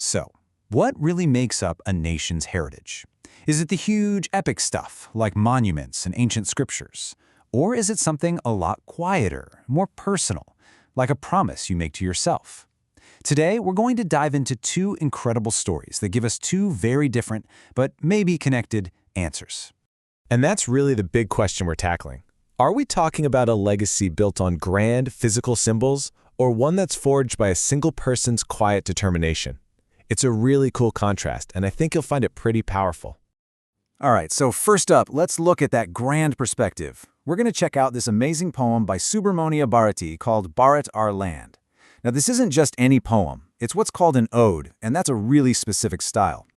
So, what really makes up a nation's heritage? Is it the huge epic stuff, like monuments and ancient scriptures? Or is it something a lot quieter, more personal, like a promise you make to yourself? Today, we're going to dive into two incredible stories that give us two very different, but maybe connected, answers. And that's really the big question we're tackling. Are we talking about a legacy built on grand physical symbols, or one that's forged by a single person's quiet determination? It's a really cool contrast, and I think you'll find it pretty powerful. All right, so first up, let's look at that grand perspective. We're going to check out this amazing poem by Subramania Bharati called Bharat Our Land. Now, this isn't just any poem. It's what's called an ode, and that's a really specific style.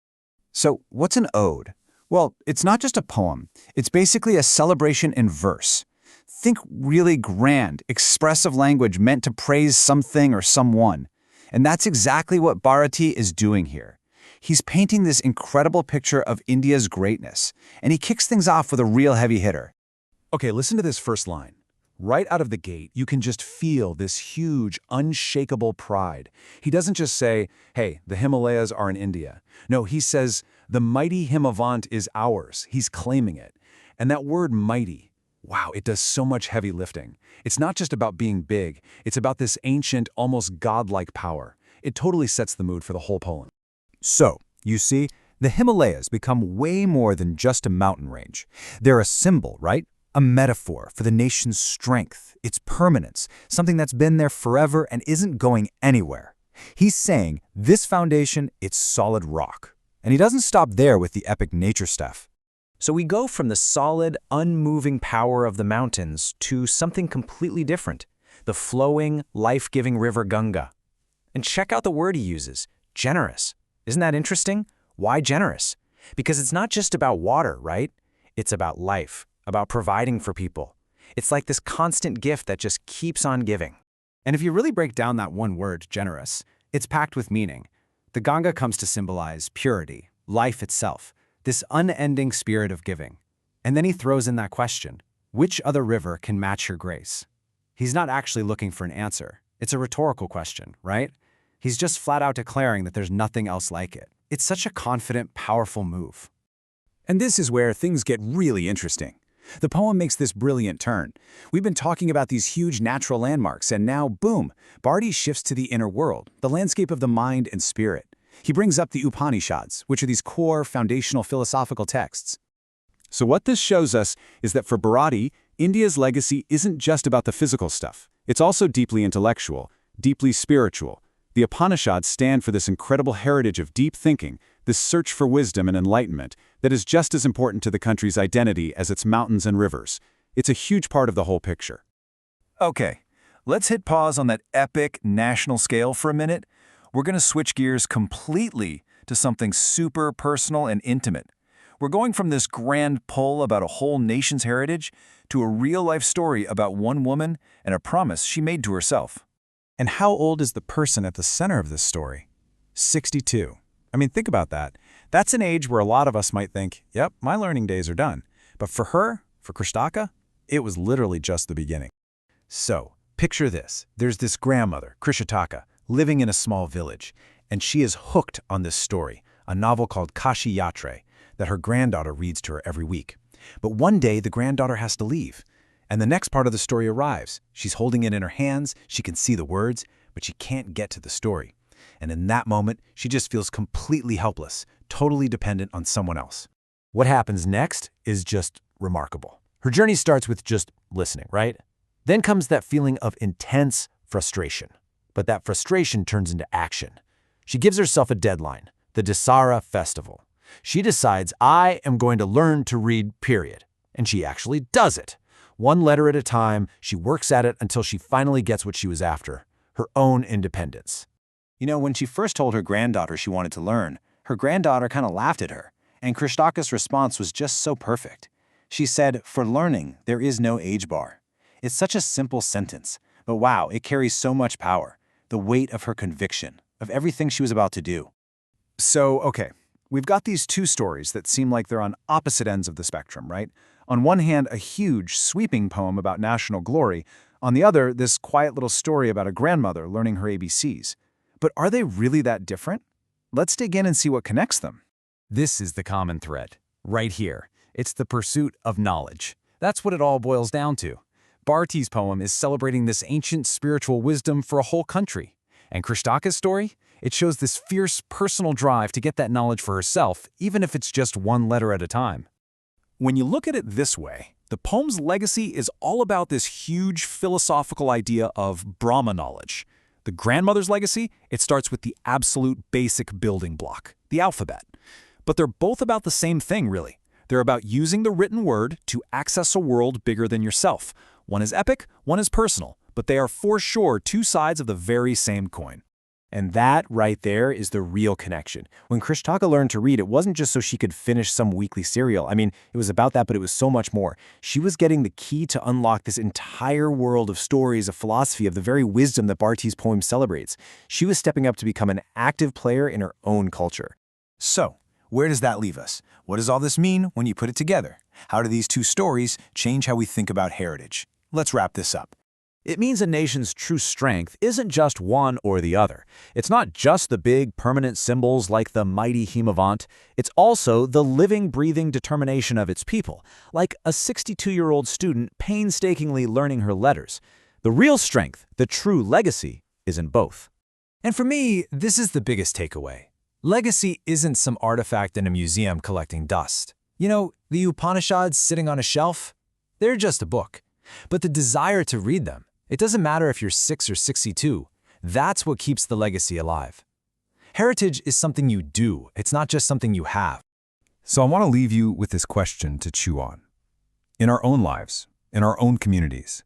So, what's an ode? Well, it's not just a poem. It's basically a celebration in verse. Think really grand, expressive language meant to praise something or someone. And that's exactly what Bharati is doing here. He's painting this incredible picture of India's greatness, and he kicks things off with a real heavy hitter. Okay, listen to this first line. Right out of the gate, you can just feel this huge, unshakable pride. He doesn't just say, hey, the Himalayas are in India. No, he says, the mighty Himavant is ours. He's claiming it. And that word mighty, wow, it does so much heavy lifting. It's not just about being big. It's about this ancient, almost godlike power. It totally sets the mood for the whole poem. So, you see, the Himalayas become way more than just a mountain range. They're a symbol, right? A metaphor for the nation's strength, its permanence, something that's been there forever and isn't going anywhere. He's saying, this foundation, it's solid rock. And he doesn't stop there with the epic nature stuff. So we go from the solid, unmoving power of the mountains to something completely different, the flowing, life-giving river Ganga. And check out the word he uses, generous. Isn't that interesting? Why generous? Because it's not just about water, right? It's about life, about providing for people. It's like this constant gift that just keeps on giving. And if you really break down that one word, generous, it's packed with meaning. The Ganga comes to symbolize purity, life itself, this unending spirit of giving. And then he throws in that question, which other river can match your grace? He's not actually looking for an answer. It's a rhetorical question, right? He's just flat out declaring that there's nothing else like it. It's such a confident, powerful move. And this is where things get really interesting. The poem makes this brilliant turn. We've been talking about these huge natural landmarks, and now, boom, Bharati shifts to the inner world, the landscape of the mind and spirit. He brings up the Upanishads, which are these core, foundational philosophical texts. So what this shows us is that for Bharati, India's legacy isn't just about the physical stuff. It's also deeply intellectual, deeply spiritual. The Upanishads stand for this incredible heritage of deep thinking, this search for wisdom and enlightenment that is just as important to the country's identity as its mountains and rivers. It's a huge part of the whole picture. Okay, let's hit pause on that epic national scale for a minute. We're going to switch gears completely to something super personal and intimate. We're going from this grand pull about a whole nation's heritage to a real-life story about one woman and a promise she made to herself. And how old is the person at the center of this story? 62. I mean, think about that. That's an age where a lot of us might think, yep, my learning days are done. But for her, for Krishnaka, it was literally just the beginning. So, picture this. There's this grandmother, Krishnaka, living in a small village, and she is hooked on this story, a novel called Kashi Yatre, that her granddaughter reads to her every week. But one day, the granddaughter has to leave. And the next part of the story arrives. She's holding it in her hands, she can see the words, but she can't get to the story. And in that moment, she just feels completely helpless, totally dependent on someone else. What happens next is just remarkable. Her journey starts with just listening, right? Then comes that feeling of intense frustration. But that frustration turns into action. She gives herself a deadline, the Dasara Festival. She decides, I am going to learn to read, period. And she actually does it. One letter at a time, she works at it until she finally gets what she was after, her own independence. You know, when she first told her granddaughter she wanted to learn, her granddaughter kind of laughed at her, and Krishnaka's response was just so perfect. She said, for learning, there is no age bar. It's such a simple sentence, but wow, it carries so much power, the weight of her conviction, of everything she was about to do. So, okay, we've got these two stories that seem like they're on opposite ends of the spectrum, right? On one hand, a huge, sweeping poem about national glory. On the other, this quiet little story about a grandmother learning her ABCs. But are they really that different? Let's dig in and see what connects them. This is the common thread, right here. It's the pursuit of knowledge. That's what it all boils down to. Bharati's poem is celebrating this ancient spiritual wisdom for a whole country. And Krishtaka's story? It shows this fierce personal drive to get that knowledge for herself, even if it's just one letter at a time. When you look at it this way, the poem's legacy is all about this huge philosophical idea of Brahma knowledge. The grandmother's legacy, it starts with the absolute basic building block, the alphabet. But they're both about the same thing, really. They're about using the written word to access a world bigger than yourself. One is epic, one is personal, but they are for sure two sides of the very same coin. And that right there is the real connection. When Krishtaka learned to read, it wasn't just so she could finish some weekly serial. I mean, it was about that, but it was so much more. She was getting the key to unlock this entire world of stories, of philosophy, of the very wisdom that Bharati's poem celebrates. She was stepping up to become an active player in her own culture. So, where does that leave us? What does all this mean when you put it together? How do these two stories change how we think about heritage? Let's wrap this up. It means a nation's true strength isn't just one or the other. It's not just the big, permanent symbols like the mighty Himavant. It's also the living, breathing determination of its people, like a 62-year-old student painstakingly learning her letters. The real strength, the true legacy, is in both. And for me, this is the biggest takeaway. Legacy isn't some artifact in a museum collecting dust. You know, the Upanishads sitting on a shelf? They're just a book. But the desire to read them, it doesn't matter if you're 6 or 62. That's what keeps the legacy alive. Heritage is something you do. It's not just something you have. So I want to leave you with this question to chew on. In our own lives, in our own communities,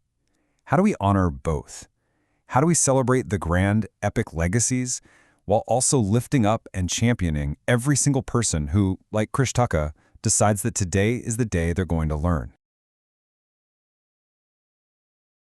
how do we honor both? How do we celebrate the grand, epic legacies while also lifting up and championing every single person who, like Krishtaka, decides that today is the day they're going to learn?